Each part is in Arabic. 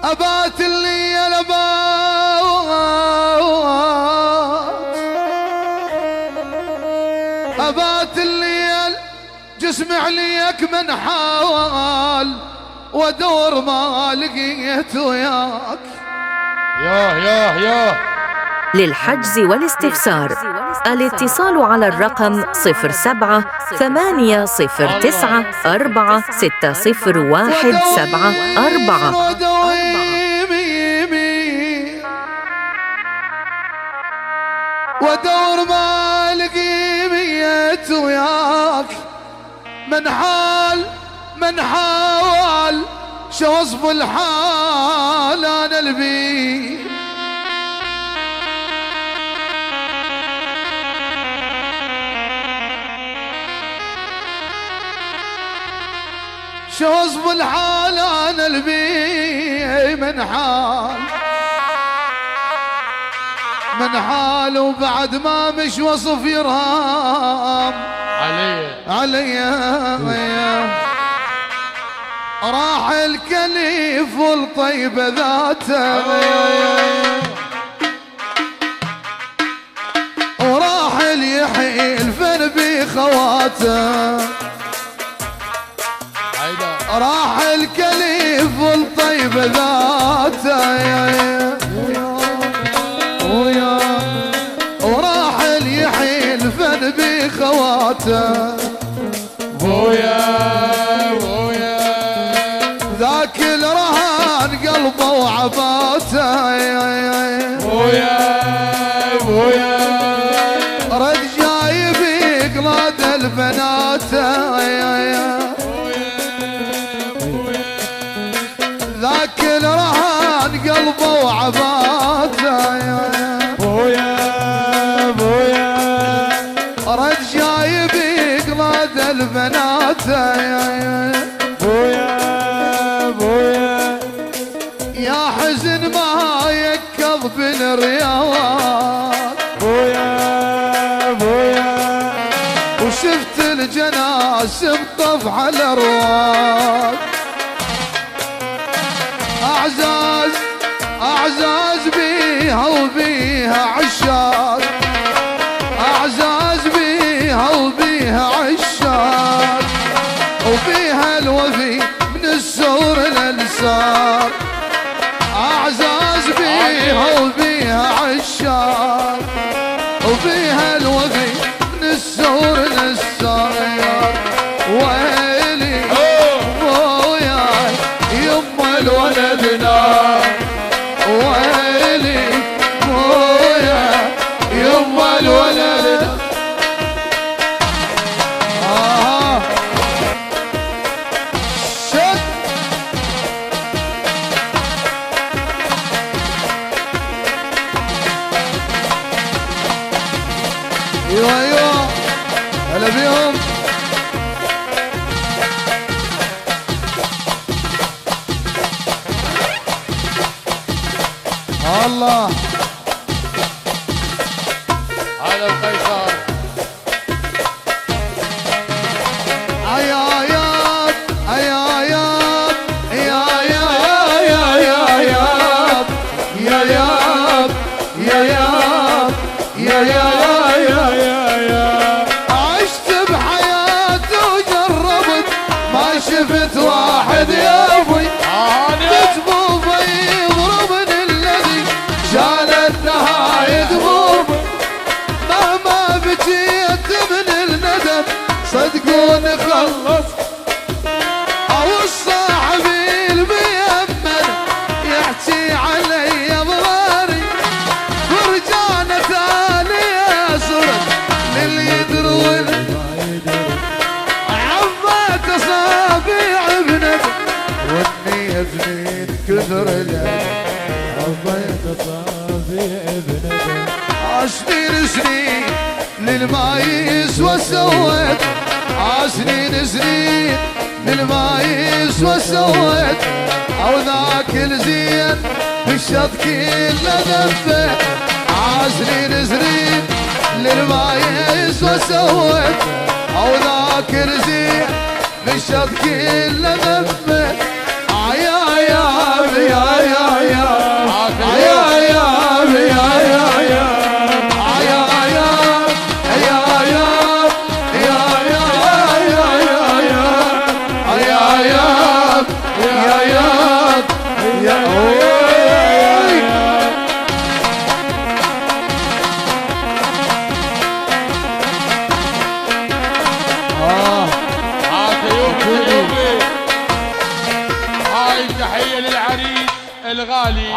أبات اللي أبات الليل جسمي عليك من حاول ودور ما لقيت وياك. ياه للحجز والاستفسار الاتصال على الرقم 07-809-460174. ودور ما لقيت وياك. من حاول شو وصف الحال انا البي. شو وصف الحال انا البي. من حال وبعد ما مش وصف يرام علي. راح الكليف والطيبة ذاته وراح اليحيي الفن بخواته. راح الكليف والطيبة ذاته وراح اليحيي الفن بخواته. ذاك الرهان قلبه وعباته. رد جايب يقلاد البنات. ذاك الرهان قلبه وعباته. رد جايب يقلاد البنات. يا حزن ما يكض بالرياض. وشفت الجناس مطف على الرواق. أعزاز بيها وبيها عشاق. أعزاز بيها وبيها عشاق. وبيها الوفي من السور للسار. أعزاز بيها وبيها عشاق. وبيها الوفي من السور للسار. ويلي وياي يما الولدنا. ويلي وياي يما الولدنا. ايوه هلا بيهم. الله على القيصر. عيايات عيايات يا يا يا يا يا يا يا يا عشت بحياتي وجربت ما شفت واحد يا ابوي. بجبوبه يضربني الذي شال النهاية ضبوبه. مهما بجيت من الندم صدقوني خلص. او الصاحب الميمن يحكي علي ضراري. فرجانة ثانية صرت للي يدرون. عمات اصابيع بندم والنية بنين كثر الهم. عمات اصابيع بندم. سنين للما يسوى سويت. سنين للما يسوى سويت. او ذاك الزين بالشط كله ذفيت. سنين للما يسوى سويت. او ذاك الزين بالشط كله ذفيت. يا العريس الغالي.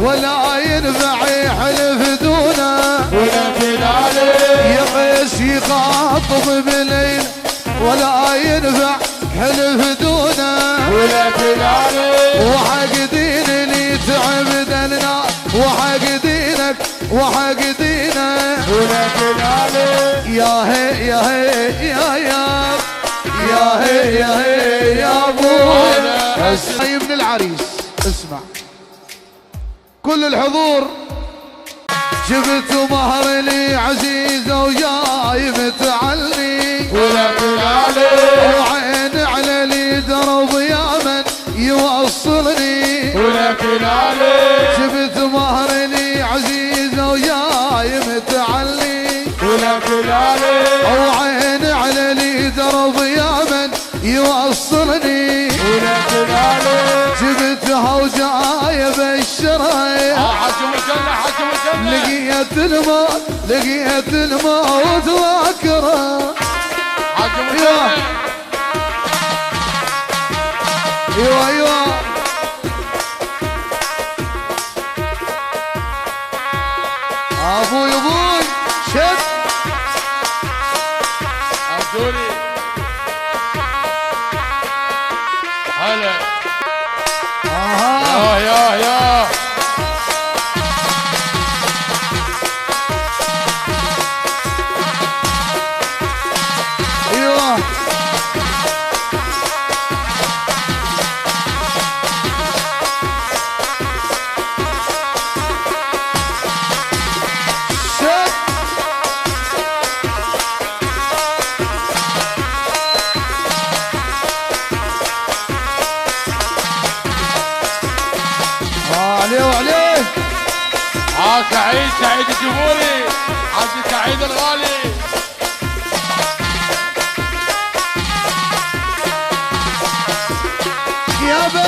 ولا ينفع يحلف دونه يا قيس يخاطب بليل ولا ينفع حلف دونه وحق دين اللي تعبد الناس وحق دينك وحق دينك يا هي يا هي يا هي يا هي يا ابوي ابن العريس. اسمع كل الحضور، جبت مهر لي عزيزة وجاي متعلي وعين على لي درب يا من يوصلني جبت مهر لي عزيزة وجاي متعلي وعين على لي درب يا من يوصلني جبتها وجاي بشرها لقيت الموت ذاكرة ايوه ايوه ابوي شد عبدولي هلا يا ايوه عليه سعيد الجمهوري عبد سعيد الغالي يابا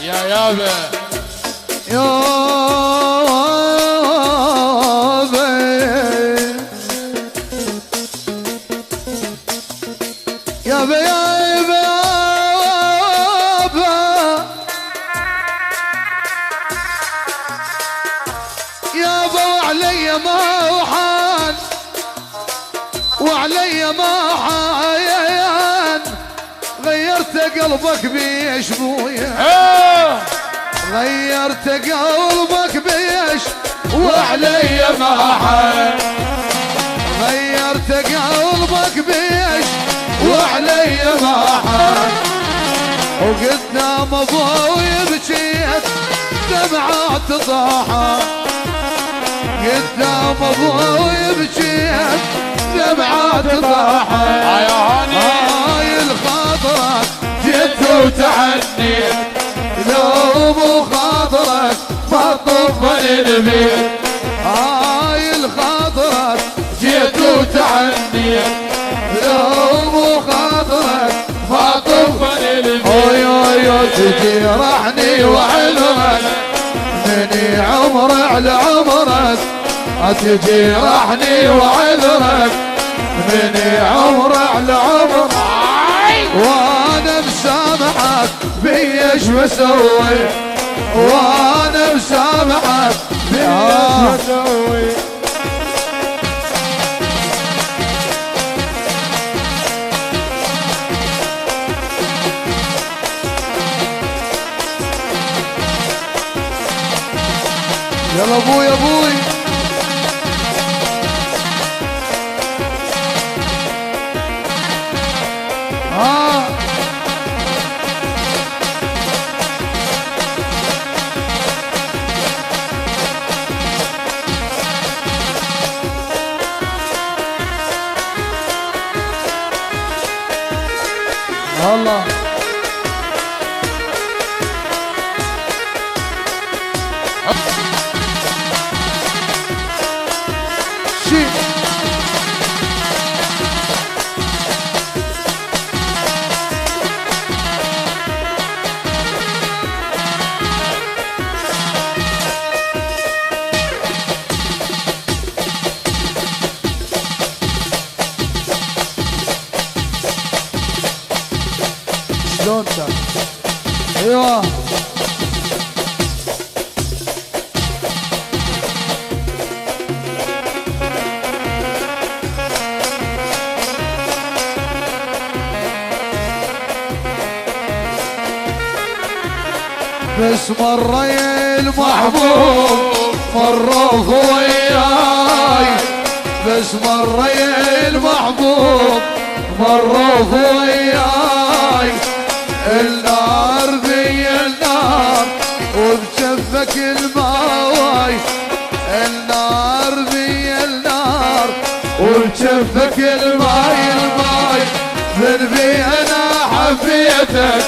يا يابا وعلي ما حايان غيرت قلبك بيش بويا غيرت قلبك بيش وعلي ما حايان غيرت قلبك بيش وعلي ما حايان وقدام ابوي بكيت دمعات ضاحة قدام ابوي بكيت دمعات ضاحة هاي الخاطرك جيت وتعنيت لو مو خاطرك ما طفل البيت هاي الخاطرك جيت وتعنيت لو مو خاطرك ما طفل البيت اوي تجرحني وعلمك مني عمر على عمرك تجرحني وعذرك مني عمر على عمر وانا مسامحك بيش بسوي وانا مسامحك بيش بسوي يلا ابوي الله شي شلون كان؟ ايوه بس مرة يا المحبوب مرة وياي بس مرة يا المحبوب مرة وياي النار بي النار وبجفك الماي النار بي النار وبجفك الماي ذنبي انا حبيتك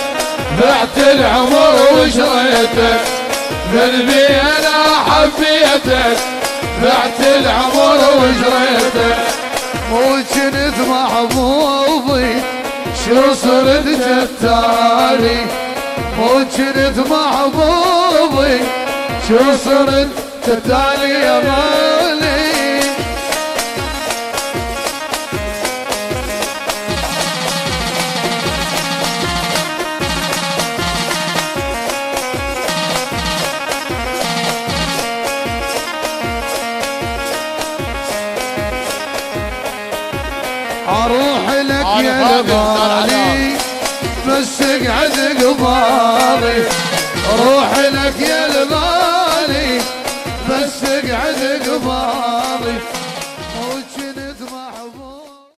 بعت العمر وشريتك ذنبي انا حبيتك بعت العمر وشريتك مو جنت محبوبي شو صرت جتالي مو جنت محبوبي شو صرت جتالي يا غالي اروح لك يا الغالي بس اقعد قبالي اروح لك يا الغالي